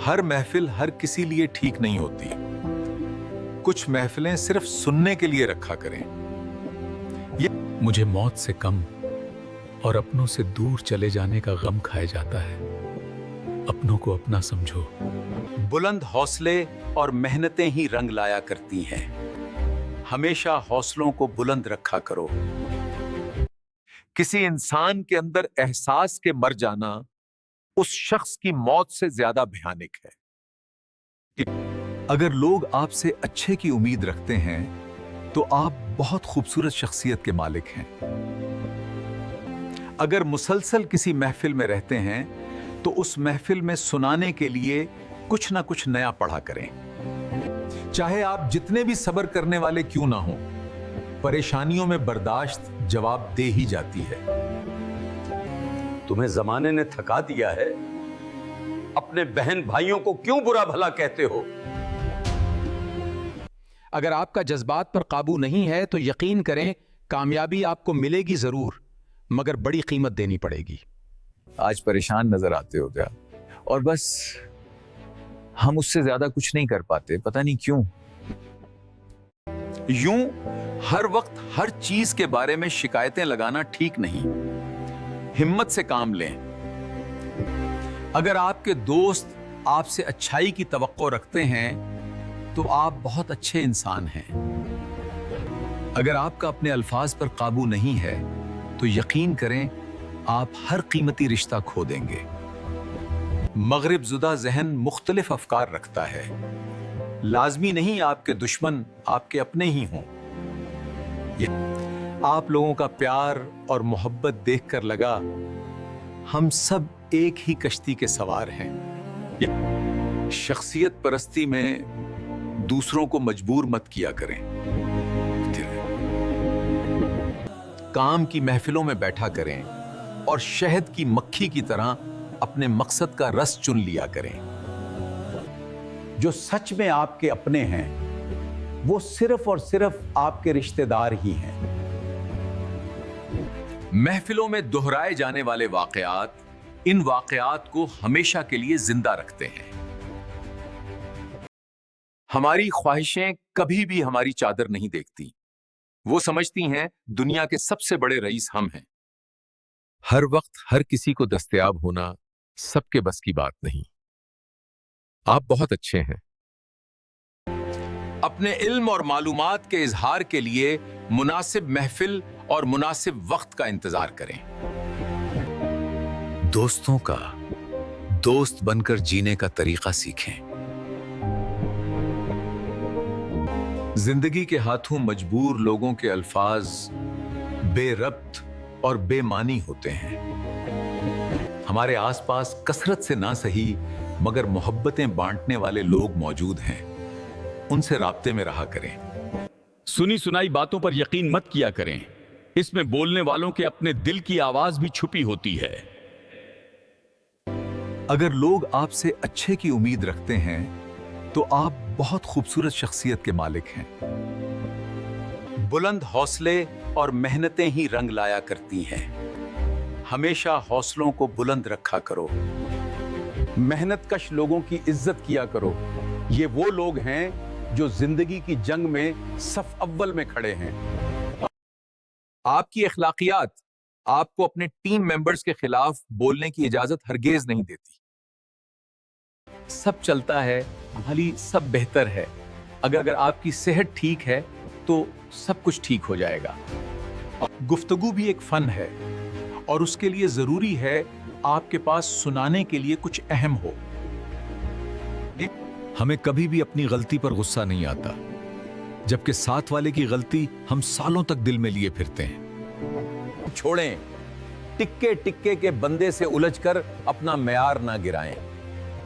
हर महफिल हर किसी लिए ठीक नहीं होती। कुछ महफिलें सिर्फ सुनने के लिए रखा करें। मुझे मौत से कम और अपनों से दूर चले जाने का गम खाया जाता है। अपनों को अपना समझो। बुलंद हौसले और मेहनतें ही रंग लाया करती हैं। हमेशा हौसलों को बुलंद रखा करो। किसी इंसान के अंदर एहसास के मर जाना उस शख्स की मौत से ज्यादा भयानक है। अगर लोग आपसे अच्छे की उम्मीद रखते हैं तो आप बहुत खूबसूरत शख्सियत के मालिक हैं। अगर मुसलसल किसी महफिल में रहते हैं तो उस महफिल में सुनाने के लिए कुछ ना कुछ नया पढ़ा करें। चाहे आप जितने भी सब्र करने वाले क्यों ना हो, परेशानियों में बर्दाश्त जवाब दे ही जाती है। तुम्हें जमाने ने थका दिया है, अपने बहन भाइयों को क्यों बुरा भला कहते हो? अगर आपका जज्बात पर काबू नहीं है तो यकीन करें कामयाबी आपको मिलेगी जरूर, मगर बड़ी कीमत देनी पड़ेगी। आज परेशान नजर आते हो क्या? और बस हम उससे ज्यादा कुछ नहीं कर पाते, पता नहीं क्यों। यूं हर वक्त हर चीज के बारे में शिकायतें लगाना ठीक नहीं। हिम्मत से काम लें। अगर आपके दोस्त आपसे अच्छाई की तवक्को रखते हैं तो आप बहुत अच्छे इंसान हैं। अगर आपका अपने अल्फाज पर काबू नहीं है तो यकीन करें आप हर कीमती रिश्ता खो देंगे। मगरिब जुदा जहन मुख्तलिफ अफकार रखता है। लाजमी नहीं आपके दुश्मन आपके अपने ही हों। आप लोगों का प्यार और मोहब्बत देखकर लगा हम सब एक ही कश्ती के सवार हैं। शख्सियत परस्ती में दूसरों को मजबूर मत किया करें। काम की महफिलों में बैठा करें और शहद की मक्खी की तरह अपने मकसद का रस चुन लिया करें। जो सच में आपके अपने हैं वो सिर्फ और सिर्फ आपके रिश्तेदार ही हैं। महफिलों में दोहराए जाने वाले वाकयात इन वाकयात को हमेशा के लिए जिंदा रखते हैं। हमारी ख्वाहिशें कभी भी हमारी चादर नहीं देखती। वो समझती हैं दुनिया के सबसे बड़े रईस हम हैं। हर वक्त हर किसी को दस्तयाब होना सबके बस की बात नहीं। आप बहुत अच्छे हैं। अपने इल्म और मालूमात के इजहार के लिए मुनासिब महफिल और मुनासिब वक्त का इंतजार करें। दोस्तों का दोस्त बनकर जीने का तरीका सीखें। जिंदगी के हाथों मजबूर लोगों के अल्फाज बेरब्त और बेमानी होते हैं। हमारे आसपास कसरत से ना सही मगर मोहब्बतें बांटने वाले लोग मौजूद हैं। उनसे राब्ते में रहा करें। सुनी सुनाई बातों पर यकीन मत किया करें। इसमें बोलने वालों के अपने दिल की आवाज भी छुपी होती है। अगर लोग आपसे अच्छे की उम्मीद रखते हैं तो आप बहुत खूबसूरत शख्सियत के मालिक हैं। बुलंद हौसले और मेहनतें ही रंग लाया करती हैं। हमेशा हौसलों को बुलंद रखा करो। मेहनत कश लोगों की इज्जत किया करो। ये वो लोग हैं जो जिंदगी की जंग में सफ अव्वल में खड़े हैं। आपकी अखलाकियात आपको अपने टीम मेंबर्स के खिलाफ बोलने की इजाजत हरगिज नहीं देती। सब चलता है, भली सब बेहतर है। अगर आपकी सेहत ठीक है तो सब कुछ ठीक हो जाएगा। गुफ्तगू भी एक फन है और उसके लिए जरूरी है आपके पास सुनाने के लिए कुछ अहम हो। हमें कभी भी अपनी गलती पर गुस्सा नहीं आता, जबकि साथ वाले की गलती हम सालों तक दिल में लिए फिरते हैं। छोड़ें, टिक्के टिक्के के बंदे से उलझकर अपना मयार ना गिराएं।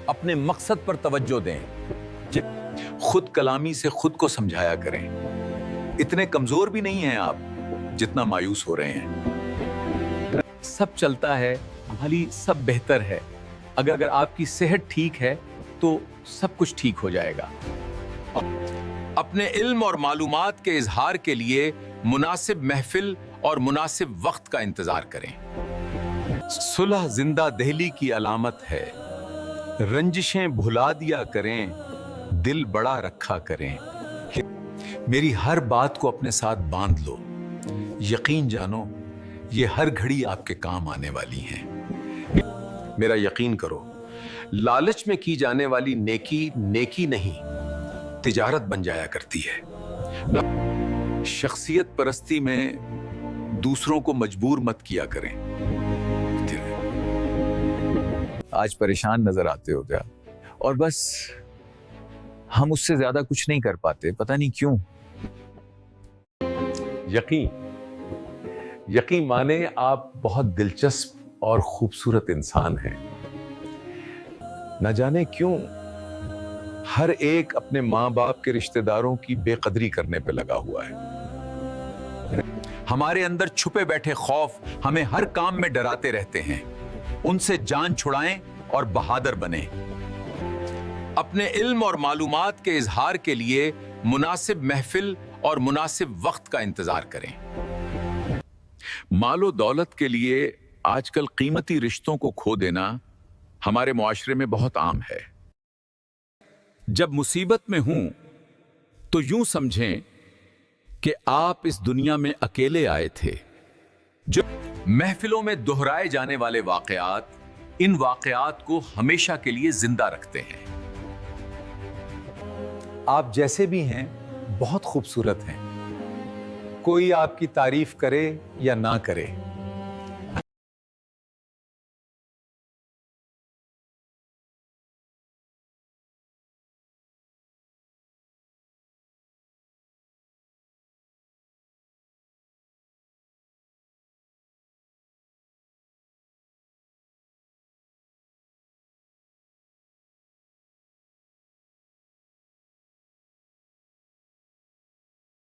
अपने मकसद पर तवज्जो दें। खुद कलामी से खुद को समझाया करें। इतने कमजोर भी नहीं हैं आप जितना मायूस हो रहे हैं। सब चलता है, भली सब बेहतर है। अगर आपकी सेहत ठीक है तो सब कुछ ठीक हो जाएगा। अपने इल्म और मालूमात के इजहार के लिए मुनासिब महफिल और मुनासिब वक्त का इंतजार करें। सुलह जिंदा दहली की अलामत है। रंजिशें भुला दिया करें, दिल बड़ा रखा करें। मेरी हर बात को अपने साथ बांध लो, यकीन जानो ये हर घड़ी आपके काम आने वाली हैं। मेरा यकीन करो, लालच में की जाने वाली नेकी नेकी नहीं, तिजारत बन जाया करती है। शख्सियत परस्ती में दूसरों को मजबूर मत किया करें। आज परेशान नजर आते हो क्या? और बस हम उससे ज्यादा कुछ नहीं कर पाते, पता नहीं क्यों। यकीन माने आप बहुत दिलचस्प और खूबसूरत इंसान हैं। न जाने क्यों हर एक अपने माँ बाप के रिश्तेदारों की बेकदरी करने पे लगा हुआ है। हमारे अंदर छुपे बैठे खौफ हमें हर काम में डराते रहते हैं। उनसे जान छुड़ाएं और बहादुर बने। अपने इल्म और मालूमात के इजहार के लिए मुनासिब महफिल और मुनासिब वक्त का इंतजार करें। मालो दौलत के लिए आजकल कीमती रिश्तों को खो देना हमारे मुआशरे में बहुत आम है। जब मुसीबत में हूं तो यूं समझें कि आप इस दुनिया में अकेले आए थे। जो महफिलों में दोहराए जाने वाले वाकयात इन वाकयात को हमेशा के लिए जिंदा रखते हैं। आप जैसे भी हैं बहुत खूबसूरत हैं। कोई आपकी तारीफ करे या ना करे,